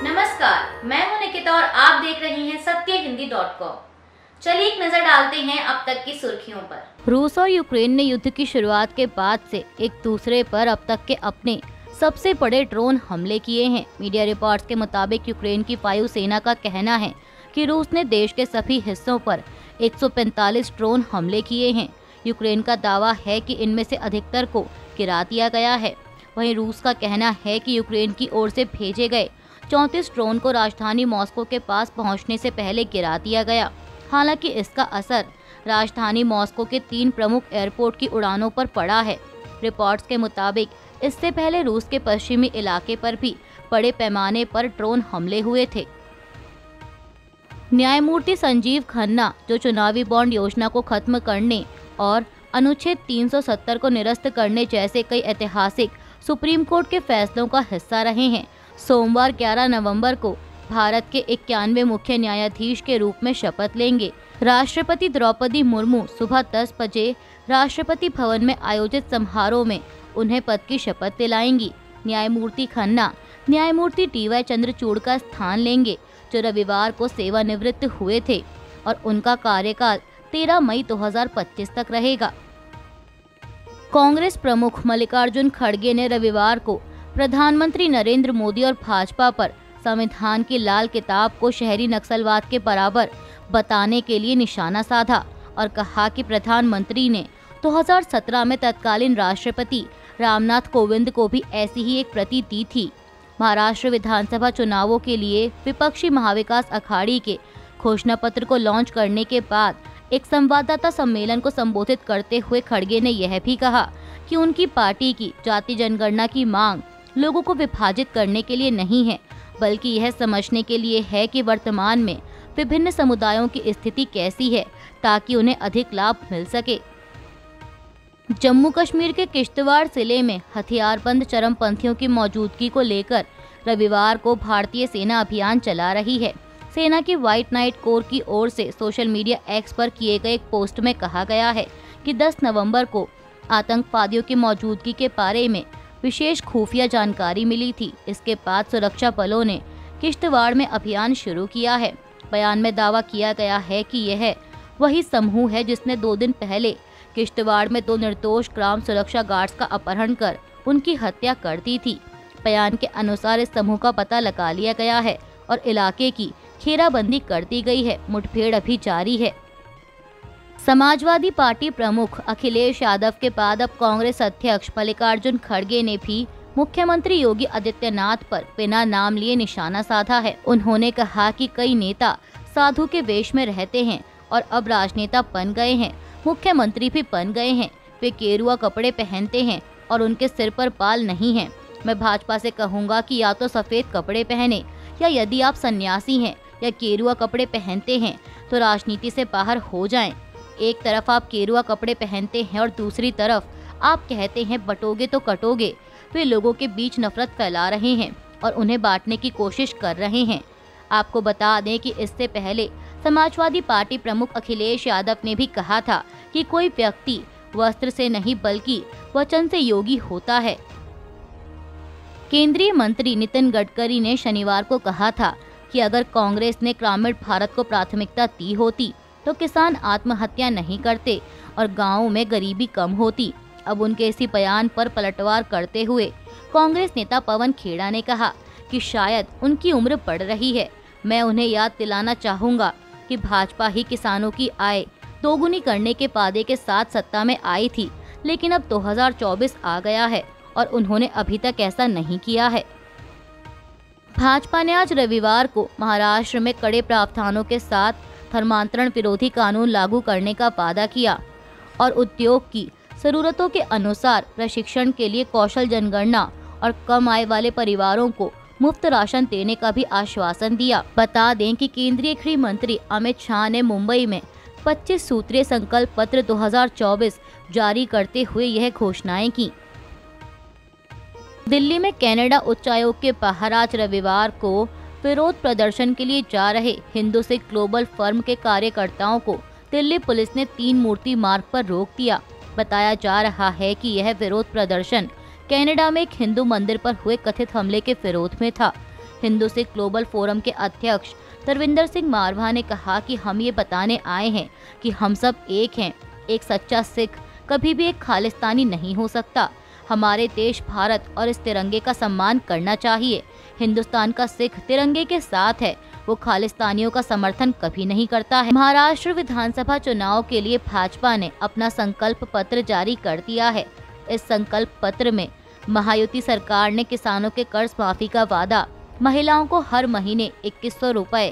नमस्कार, मैं हूं निकिता और आप देख रहे हैं सत्यहिंदी.com। चलिए एक नजर डालते हैं अब तक की सुर्खियों पर। रूस और यूक्रेन ने युद्ध की शुरुआत के बाद से एक दूसरे पर अब तक के अपने सबसे बड़े ड्रोन हमले किए हैं। मीडिया रिपोर्ट्स के मुताबिक यूक्रेन की वायुसेना का कहना है कि रूस ने देश के सभी हिस्सों पर 145 ड्रोन हमले किए हैं। यूक्रेन का दावा है कि इनमें से अधिकतर को गिरा दिया गया है। वहीं रूस का कहना है कि यूक्रेन की ओर से भेजे गए 34 ड्रोन को राजधानी मॉस्को के पास पहुंचने से पहले गिरा दिया गया। हालांकि इसका असर राजधानी मॉस्को के 3 प्रमुख एयरपोर्ट की उड़ानों पर पड़ा है। रिपोर्ट्स के मुताबिक इससे पहले रूस के पश्चिमी इलाके पर भी बड़े पैमाने पर ड्रोन हमले हुए थे। न्यायमूर्ति संजीव खन्ना, जो चुनावी बॉन्ड योजना को खत्म करने और अनुच्छेद 370 को निरस्त करने जैसे कई ऐतिहासिक सुप्रीम कोर्ट के फैसलों का हिस्सा रहे हैं, सोमवार 11 नवंबर को भारत के 91वें मुख्य न्यायाधीश के रूप में शपथ लेंगे। राष्ट्रपति द्रौपदी मुर्मू सुबह 10 बजे राष्ट्रपति भवन में आयोजित समारोह में उन्हें पद की शपथ दिलाएंगी। न्यायमूर्ति खन्ना न्यायमूर्ति DY चंद्रचूड़ का स्थान लेंगे, जो रविवार को सेवानिवृत्त हुए थे, और उनका कार्यकाल 13 मई 2025 तक रहेगा। कांग्रेस प्रमुख मल्लिकार्जुन खड़गे ने रविवार को प्रधानमंत्री नरेंद्र मोदी और भाजपा पर संविधान की लाल किताब को शहरी नक्सलवाद के बराबर बताने के लिए निशाना साधा और कहा कि प्रधानमंत्री ने 2017 में तत्कालीन राष्ट्रपति रामनाथ कोविंद को भी ऐसी ही एक प्रति दी थी। महाराष्ट्र विधानसभा चुनावों के लिए विपक्षी महाविकास अघाड़ी के घोषणा पत्र को लॉन्च करने के बाद एक संवाददाता सम्मेलन को संबोधित करते हुए खड़गे ने यह भी कहा कि उनकी पार्टी की जाति जनगणना की मांग लोगों को विभाजित करने के लिए नहीं है, बल्कि यह समझने के लिए है कि वर्तमान में विभिन्न समुदायों की स्थिति कैसी है, ताकि उन्हें अधिक लाभ मिल सके। जम्मू कश्मीर के किश्तवाड़ जिले में हथियारबंद चरमपंथियों की मौजूदगी को लेकर रविवार को भारतीय सेना अभियान चला रही है। सेना की व्हाइट नाइट कोर की ओर से सोशल मीडिया एक्स पर किए गए एक पोस्ट में कहा गया है कि 10 नवंबर को आतंकवादियों की मौजूदगी के बारे में विशेष खुफिया जानकारी मिली थी। इसके बाद सुरक्षा बलों ने किश्तवाड़ में अभियान शुरू किया है। बयान में दावा किया गया है कि यह वही समूह है जिसने 2 दिन पहले किश्तवाड़ में 2 निर्दोष ग्राम सुरक्षा गार्ड्स का अपहरण कर उनकी हत्या कर दी थी। बयान के अनुसार इस समूह का पता लगा लिया गया है और इलाके की घेराबंदी कर दी गई है। मुठभेड़ अभी जारी है। समाजवादी पार्टी प्रमुख अखिलेश यादव के बाद अब कांग्रेस अध्यक्ष मल्लिकार्जुन खड़गे ने भी मुख्यमंत्री योगी आदित्यनाथ पर बिना नाम लिए निशाना साधा है। उन्होंने कहा कि कई नेता साधु के वेश में रहते हैं और अब राजनेता बन गए हैं, मुख्यमंत्री भी बन गए हैं। वे गेरुआ कपड़े पहनते हैं और उनके सिर पर बाल नहीं हैं। मैं भाजपा से कहूँगा कि या तो सफेद कपड़े पहने, या यदि आप सन्यासी हैं या गेरुआ कपड़े पहनते हैं तो राजनीति से बाहर हो जाएं। एक तरफ आप गेरुआ कपड़े पहनते हैं और दूसरी तरफ आप कहते हैं बटोगे तो कटोगे। वे लोगों के बीच नफरत फैला रहे हैं और उन्हें बांटने की कोशिश कर रहे हैं। आपको बता दें कि इससे पहले समाजवादी पार्टी प्रमुख अखिलेश यादव ने भी कहा था कि कोई व्यक्ति वस्त्र से नहीं बल्कि वचन से योगी होता है। केंद्रीय मंत्री नितिन गडकरी ने शनिवार को कहा था कि अगर कांग्रेस ने ग्रामीण भारत को प्राथमिकता दी होती तो किसान आत्महत्या नहीं करते और गांवों में गरीबी कम होती। अब उनके इसी बयान पर पलटवार करते हुए कांग्रेस नेता पवन खेड़ा ने कहा कि शायद उनकी उम्र बढ़ रही है। मैं उन्हें याद दिलाना चाहूँगा कि भाजपा ही किसानों की आय दोगुनी करने के वादे के साथ सत्ता में आई थी, लेकिन अब 2024 आ गया है और उन्होंने अभी तक ऐसा नहीं किया है। भाजपा ने आज रविवार को महाराष्ट्र में कड़े प्रावधानों के साथ धर्मांतरण विरोधी कानून लागू करने का वादा किया और उद्योग की जरूरतों के अनुसार प्रशिक्षण के लिए कौशल जनगणना और कम आय वाले परिवारों को मुफ्त राशन देने का भी आश्वासन दिया। बता दें कि केंद्रीय गृह मंत्री अमित शाह ने मुंबई में 25 सूत्रीय संकल्प पत्र 2024 जारी करते हुए यह घोषणाएं की। दिल्ली में कनाडा उच्चायोग के बाहर आज रविवार को विरोध प्रदर्शन के लिए जा रहे हिंदुसिख ग्लोबल फर्म के कार्यकर्ताओं को दिल्ली पुलिस ने 3 मूर्ति मार्ग पर रोक दिया। बताया जा रहा है कि यह विरोध प्रदर्शन कनाडा में एक हिंदू मंदिर पर हुए कथित हमले के विरोध में था। हिंदू सिख ग्लोबल फोरम के अध्यक्ष तरविंदर सिंह मारवा ने कहा कि हम ये बताने आए हैं कि हम सब एक हैं। एक सच्चा सिख कभी भी एक खालिस्तानी नहीं हो सकता। हमारे देश भारत और इस तिरंगे का सम्मान करना चाहिए। हिंदुस्तान का सिख तिरंगे के साथ है, वो खालिस्तानियों का समर्थन कभी नहीं करता है। महाराष्ट्र विधानसभा चुनाव के लिए भाजपा ने अपना संकल्प पत्र जारी कर दिया है। इस संकल्प पत्र में महायुति सरकार ने किसानों के कर्ज माफी का वादा, महिलाओं को हर महीने 2100 रुपए,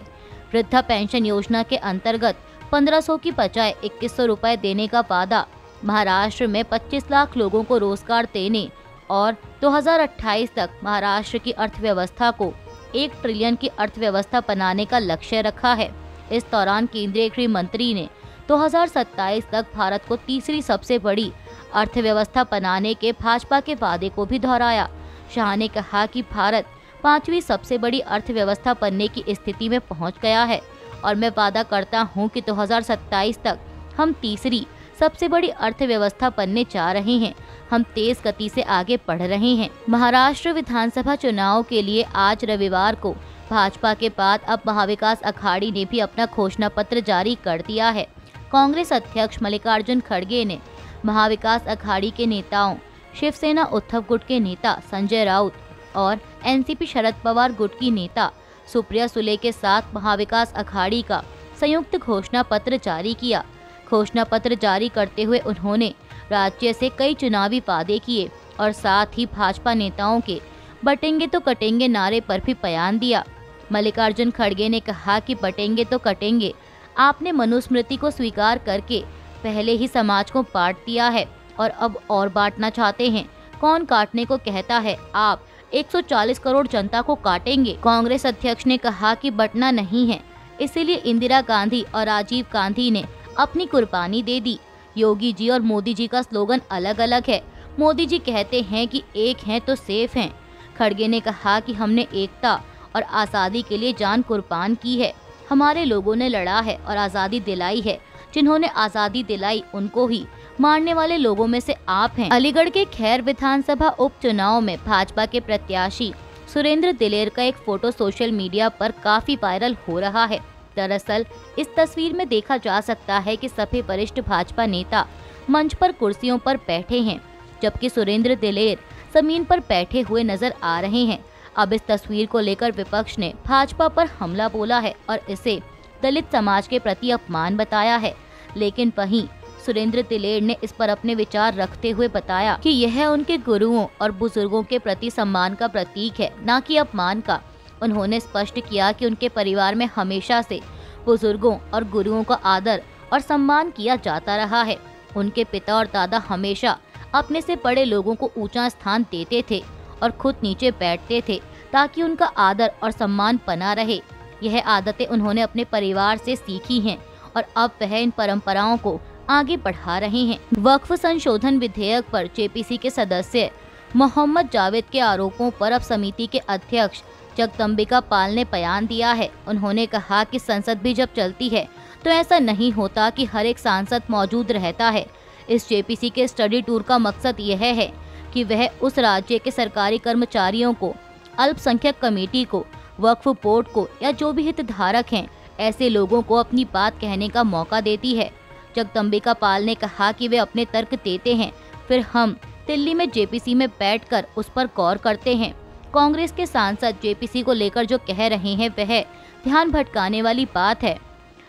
वृद्धा पेंशन योजना के अंतर्गत 1500 की बजाय 2100 रुपए देने का वादा, महाराष्ट्र में 25 लाख लोगों को रोजगार देने और 2028 तक महाराष्ट्र की अर्थव्यवस्था को 1 ट्रिलियन की अर्थव्यवस्था बनाने का लक्ष्य रखा है। इस दौरान केंद्रीय गृह मंत्री ने 2027 तक भारत को तीसरी सबसे बड़ी अर्थव्यवस्था बनाने के भाजपा के वादे को भी दोहराया। शाह ने कहा कि भारत 5वीं सबसे बड़ी अर्थव्यवस्था बनने की स्थिति में पहुंच गया है और मैं वादा करता हूं कि 2027 तक हम तीसरी सबसे बड़ी अर्थव्यवस्था बनने जा रहे हैं। हम तेज गति से आगे बढ़ रहे हैं। महाराष्ट्र विधानसभा चुनाव के लिए आज रविवार को भाजपा के बाद अब महाविकास अघाड़ी ने भी अपना घोषणा पत्र जारी कर दिया है। कांग्रेस अध्यक्ष मल्लिकार्जुन खड़गे ने महाविकास अघाड़ी के नेताओं, शिवसेना उद्धव गुट के नेता संजय राउत और एनसीपी शरद पवार गुट की नेता सुप्रिया सुले के साथ महाविकास अघाड़ी का संयुक्त घोषणा पत्र जारी किया। घोषणा पत्र जारी करते हुए उन्होंने राज्य से कई चुनावी वादे किए और साथ ही भाजपा नेताओं के बटेंगे तो कटेंगे नारे पर भी बयान दिया। मल्लिकार्जुन खड़गे ने कहा कि बटेंगे तो कटेंगे, आपने मनुस्मृति को स्वीकार करके पहले ही समाज को बांट दिया है और अब और बांटना चाहते हैं। कौन काटने को कहता है? आप 140 करोड़ जनता को काटेंगे। कांग्रेस अध्यक्ष ने कहा कि बंटना नहीं है, इसीलिए इंदिरा गांधी और राजीव गांधी ने अपनी कुर्बानी दे दी। योगी जी और मोदी जी का स्लोगन अलग अलग है। मोदी जी कहते हैं कि एक हैं तो सेफ हैं। खड़गे ने कहा कि हमने एकता और आज़ादी के लिए जान कुर्बान की है। हमारे लोगों ने लड़ा है और आज़ादी दिलाई है। जिन्होंने आज़ादी दिलाई उनको ही मारने वाले लोगों में से आप हैं। अलीगढ़ के खैर विधानसभा उपचुनाव में भाजपा के प्रत्याशी सुरेंद्र दिलेर का एक फोटो सोशल मीडिया पर काफी वायरल हो रहा है। दरअसल इस तस्वीर में देखा जा सकता है कि सभी वरिष्ठ भाजपा नेता मंच पर कुर्सियों पर बैठे हैं, जबकि सुरेंद्र दिलेर जमीन पर बैठे हुए नजर आ रहे हैं। अब इस तस्वीर को लेकर विपक्ष ने भाजपा पर हमला बोला है और इसे दलित समाज के प्रति अपमान बताया है, लेकिन वहीं सुरेंद्र दिलेर ने इस पर अपने विचार रखते हुए बताया कि यह उनके गुरुओं और बुजुर्गों के प्रति सम्मान का प्रतीक है, न कि अपमान का। उन्होंने स्पष्ट किया कि उनके परिवार में हमेशा से बुजुर्गों और गुरुओं का आदर और सम्मान किया जाता रहा है। उनके पिता और दादा हमेशा अपने से बड़े लोगों को ऊंचा स्थान देते थे और खुद नीचे बैठते थे ताकि उनका आदर और सम्मान बना रहे। यह आदतें उन्होंने अपने परिवार से सीखी हैं और अब वह इन परंपराओं को आगे बढ़ा रहे हैं। वक्फ संशोधन विधेयक पर जेपीसी के सदस्य मोहम्मद जावेद के आरोपों पर अब समिति के अध्यक्ष जगदम्बिका पाल ने बयान दिया है। उन्होंने कहा कि संसद भी जब चलती है तो ऐसा नहीं होता कि हर एक सांसद मौजूद रहता है। इस जेपीसी के स्टडी टूर का मकसद यह है कि वह उस राज्य के सरकारी कर्मचारियों को, अल्पसंख्यक कमेटी को, वक्फ बोर्ड को या जो भी हितधारक हैं, ऐसे लोगों को अपनी बात कहने का मौका देती है। जगदम्बिका पाल ने कहा कि वे अपने तर्क देते हैं, फिर हम दिल्ली में जेपीसी में बैठकर उस पर गौर करते हैं। कांग्रेस के सांसद जेपीसी को लेकर जो कह रहे हैं वह ध्यान भटकाने वाली बात है।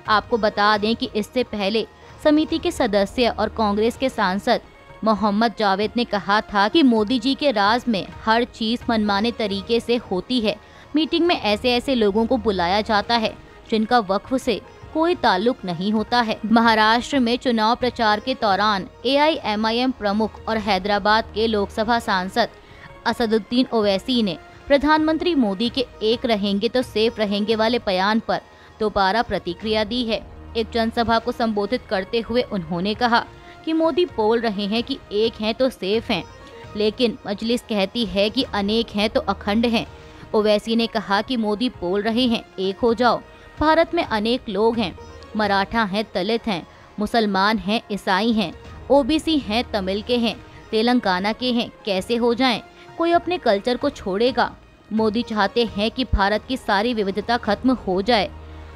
आपको बता दें कि इससे पहले समिति के सदस्य और कांग्रेस के सांसद मोहम्मद जावेद ने कहा था कि मोदी जी के राज में हर चीज मनमाने तरीके से होती है। मीटिंग में ऐसे ऐसे लोगों को बुलाया जाता है जिनका वक्फ से कोई ताल्लुक नहीं होता है। महाराष्ट्र में चुनाव प्रचार के दौरान AIMIM प्रमुख और हैदराबाद के लोकसभा सांसद असदुद्दीन ओवैसी ने प्रधानमंत्री मोदी के एक रहेंगे तो सेफ रहेंगे वाले बयान पर दोबारा प्रतिक्रिया दी है। एक जनसभा को संबोधित करते हुए उन्होंने कहा कि मोदी बोल रहे हैं कि एक हैं तो सेफ हैं, लेकिन मजलिस कहती है कि अनेक हैं तो अखंड हैं। ओवैसी ने कहा कि मोदी बोल रहे हैं एक हो जाओ, भारत में अनेक लोग हैं, मराठा हैं, दलित हैं, मुसलमान हैं, ईसाई हैं, OBC हैं, तमिल के हैं, तेलंगाना के हैं, कैसे हो जाएं? कोई अपने कल्चर को छोड़ेगा? मोदी चाहते हैं कि भारत की सारी विविधता खत्म हो जाए।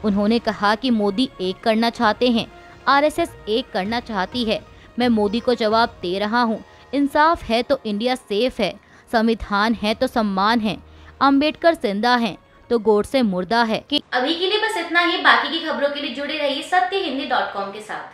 उन्होंने कहा कि मोदी एक करना चाहते हैं, आरएसएस एक करना चाहती है। मैं मोदी को जवाब दे रहा हूँ, इंसाफ है तो इंडिया सेफ है, संविधान है तो सम्मान है, अंबेडकर जिंदा है तो गोडसे मुर्दा है। अभी के लिए बस इतना ही। बाकी की खबरों के लिए जुड़े रहिए सत्यहिंदी.com के साथ।